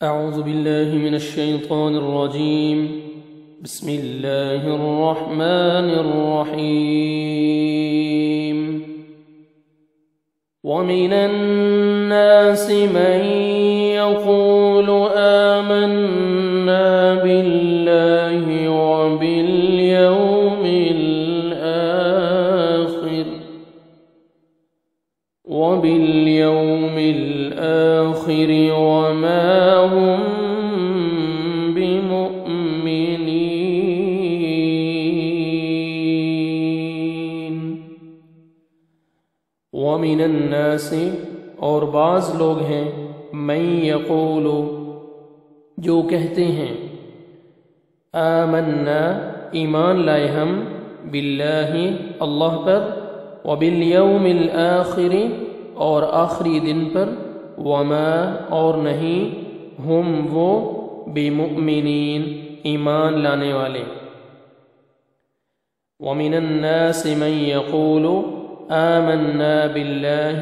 أعوذ بالله من الشيطان الرجيم. بسم الله الرحمن الرحيم. ومن الناس من يقول آمنا بالله وباليوم الآخر وما هم بمؤمنين. ومن الناس اور بعض لوگ ہیں من یقول جو کہتے ہیں آمنا ایمان لائے ہم باللہ اللہ پر وبالیوم الآخر اور آخری دن پر وما اور نہیں ہم وہ بمؤمنین ایمان لانے والے. ومن الناس من يقول آمنا بالله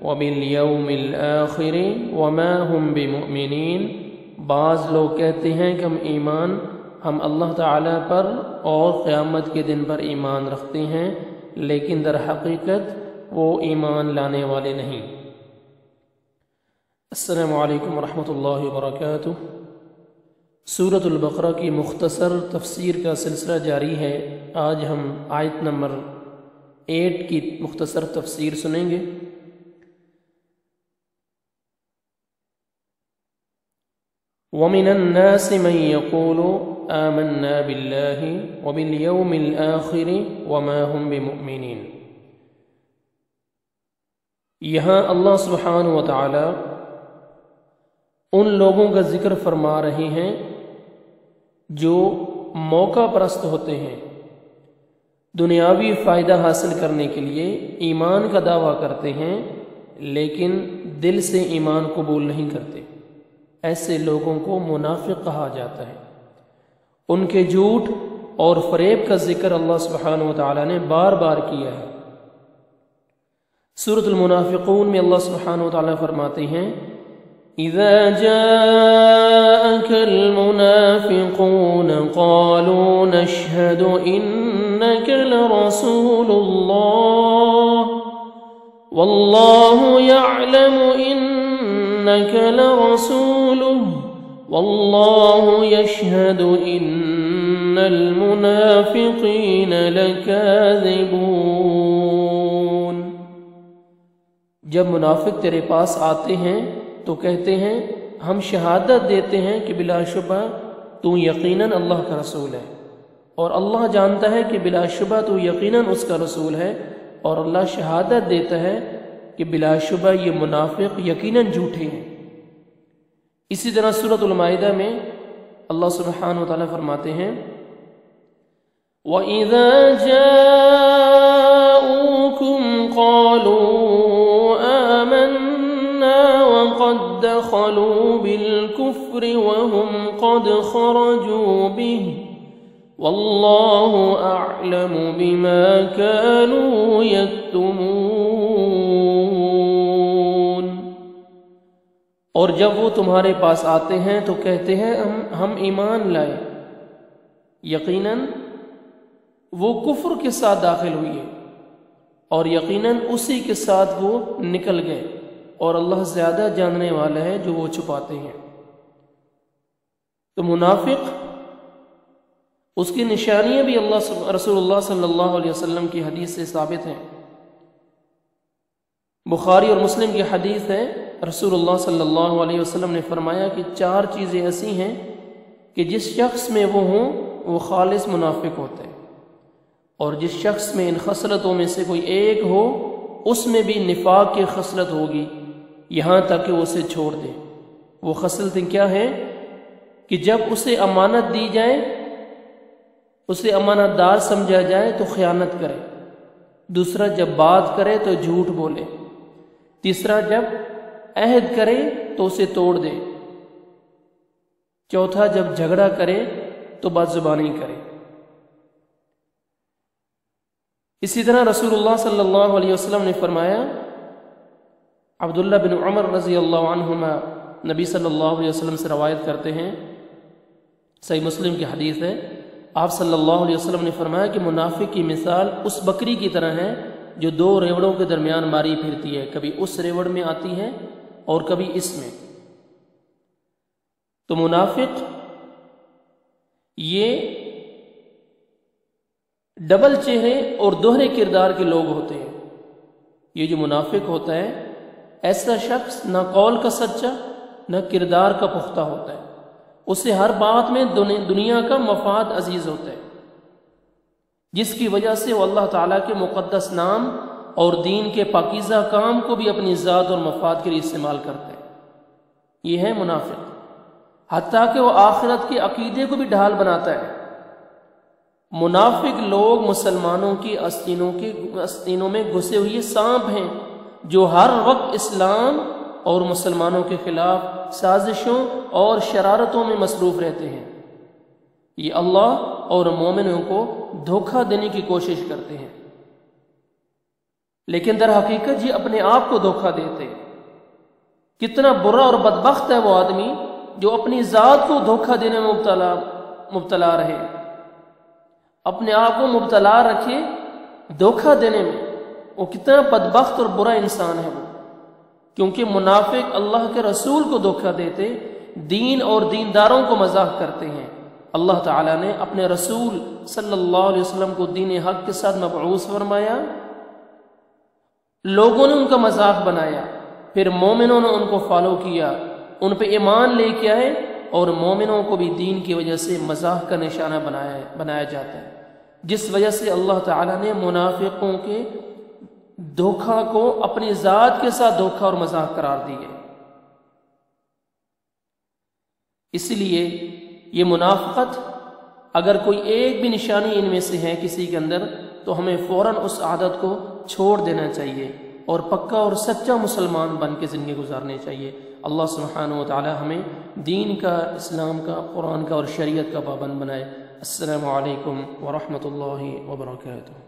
وباليوم الآخر وما هم بمؤمنین بعض لوگ کہتے ہیں کہ ہم اللہ تعالیٰ پر اور قیامت کے دن پر ایمان رکھتے ہیں لیکن در حقیقت وہ ایمان لانے والے نہیں. السلام علیکم ورحمۃ اللہ وبرکاتہ. سورۃ البقرہ کی مختصر تفسیر کا سلسلہ جاری ہے. آج ہم آیت نمبر 8 کی مختصر تفسیر سنیں گے. وَمِنَ النَّاسِ مَن يَقُولُ آمَنَّا بِاللَّهِ وَبِالْيَوْمِ الْآخِرِ وَمَا هُمْ بِمُؤْمِنِينَ. یہاں اللہ سبحانہ و تعالی ان لوگوں کا ذکر فرما رہے ہیں جو موقع پرست ہوتے ہیں، دنیاوی فائدہ حاصل کرنے کے لیے ایمان کا دعویٰ کرتے ہیں لیکن دل سے ایمان قبول نہیں کرتے. ایسے لوگوں کو منافق کہا جاتا ہے. ان کے جھوٹ اور فریب کا ذکر اللہ سبحانہ و تعالی نے بار بار کیا ہے. سورۃ المنافقون میں اللہ سبحانہ و تعالی فرماتے ہیں اذا جاءك المنافقون قالوا نشهد انك لرسول الله والله يعلم انك لرسوله والله يشهد ان المنافقين لكاذبون. جب منافق تیرے پاس آتے ہیں تو کہتے ہیں ہم شہادت دیتے ہیں کہ بلا شبہ تو یقیناً اللہ کا رسول ہے، اور اللہ جانتا ہے کہ بلا شبہ تو یقیناً اس کا رسول ہے، اور اللہ شہادت دیتا ہے کہ بلا شبہ یہ منافق یقیناً جھوٹے ہیں. اسی طرح سورۃ المائدہ میں اللہ سبحانہ وتعالی فرماتے ہیں وَإِذَا جَاءُوكُمْ قَالُوا آمَنَّا وَقَدْ دَخَلُوا بِالْكُفْرِ وَهُمْ قَدْ خَرَجُوا بِهِ وَاللَّهُ أَعْلَمُ بِمَا كَانُوا يَكْتُمُونَ. اور جب وہ تمہارے پاس آتے ہیں تو کہتے ہیں ہم ایمان لائے، یقیناً وہ کفر کے ساتھ داخل ہوئی ہے اور یقیناً اسی کے ساتھ وہ نکل گئے، اور اللہ زیادہ جاننے والا ہے جو وہ چھپاتے ہیں. تو منافق اس کی نشانیاں بھی رسول اللہ صلی اللہ علیہ وسلم کی حدیث سے ثابت ہیں. بخاری اور مسلم کی حدیث ہے، رسول اللہ صلی اللہ علیہ وسلم نے فرمایا کہ 4 چیزیں ایسی ہیں کہ جس شخص میں وہ ہوں وہ خالص منافق ہوتے ہیں، اور جس شخص میں ان خصلتوں میں سے کوئی ایک ہو اس میں بھی نفاق کی خصلت ہوگی یہاں تک کہ وہ اسے چھوڑ دے. وہ خصلتیں کیا ہیں کہ جب اسے امانت دی جائے، اسے امانت دار سمجھا جائے تو خیانت کرے. دوسرا، جب بات کرے تو جھوٹ بولے. تیسرا، جب عہد کرے تو اسے توڑ دے. چوتھا، جب جھگڑا کرے تو بد زبانی کرے. اسی طرح رسول اللہ صلی اللہ علیہ وسلم نے فرمایا، عبداللہ بن عمر رضی اللہ عنہما نبی صلی اللہ علیہ وسلم سے روایت کرتے ہیں، صحیح مسلم کی حدیث ہے، آپ صلی اللہ علیہ وسلم نے فرمایا کہ منافق کی مثال اس بکری کی طرح ہے جو دو ریوڑوں کے درمیان ماری پھرتی ہے، کبھی اس ریوڑ میں آتی ہے اور کبھی اس میں۔ تو منافق یہ ڈبل چہرے اور دوہرے کردار کے لوگ ہوتے ہیں۔ یہ جو منافق ہوتا ہے، ایسا شخص نہ قول کا سچا نہ کردار کا پختہ ہوتا ہے، اسے ہر بات میں دنیا کا مفاد عزیز ہوتا ہے، جس کی وجہ سے وہ اللہ تعالیٰ کے مقدس نام اور دین کے پاکیزہ کام کو بھی اپنی ذات اور مفاد کے لیے استعمال کرتے ہیں۔ یہ ہے منافق، حتیٰ کہ وہ آخرت کے عقیدے کو بھی ڈھال بناتا ہے۔ منافق لوگ مسلمانوں کی آستینوں میں گھسے ہوئے سانپ ہیں جو ہر وقت اسلام اور مسلمانوں کے خلاف سازشوں اور شرارتوں میں مصروف رہتے ہیں۔ یہ اللہ اور مومنوں کو دھوکہ دینے کی کوشش کرتے ہیں، لیکن در حقیقت یہ اپنے آپ کو دھوکہ دیتے ہیں۔ کتنا برا اور بدبخت ہے وہ آدمی جو اپنی ذات کو دھوکہ دینے میں مبتلا رہے، اپنے آپ کو مبتلا رکھے دھوکہ دینے میں۔ وہ کتنا بدبخت اور برا انسان ہے وہ، کیونکہ منافق اللہ کے رسول کو دھوکہ دیتے، دین اور دینداروں کو مذاق کرتے ہیں۔ اللہ تعالیٰ نے اپنے رسول صلی اللہ علیہ وسلم کو دین حق کے ساتھ مبعوث فرمایا، لوگوں نے ان کا مذاق بنایا، پھر مومنوں نے ان کو فالو کیا، ان پہ ایمان لے کے آئے، اور مومنوں کو بھی دین کی وجہ سے مذاق کا نشانہ بنایا جاتا ہے، جس وجہ سے اللہ تعالیٰ نے منافقوں کے دھوکہ کو اپنی ذات کے ساتھ دھوکہ اور مذاق قرار دی ہے۔ اس لیے یہ منافقت اگر کوئی ایک بھی نشانی ان میں سے ہے کسی کے اندر، تو ہمیں فوراً اس عادت کو چھوڑ دینا چاہیے اور پکا اور سچا مسلمان بن کے زندگی گزارنی چاہیے۔ اللہ سبحانہ و تعالی ہمیں دین کا، اسلام کا، قرآن کا اور شریعت کا پابند بنائے۔ السلام علیکم ورحمۃ اللہ وبرکاتہ۔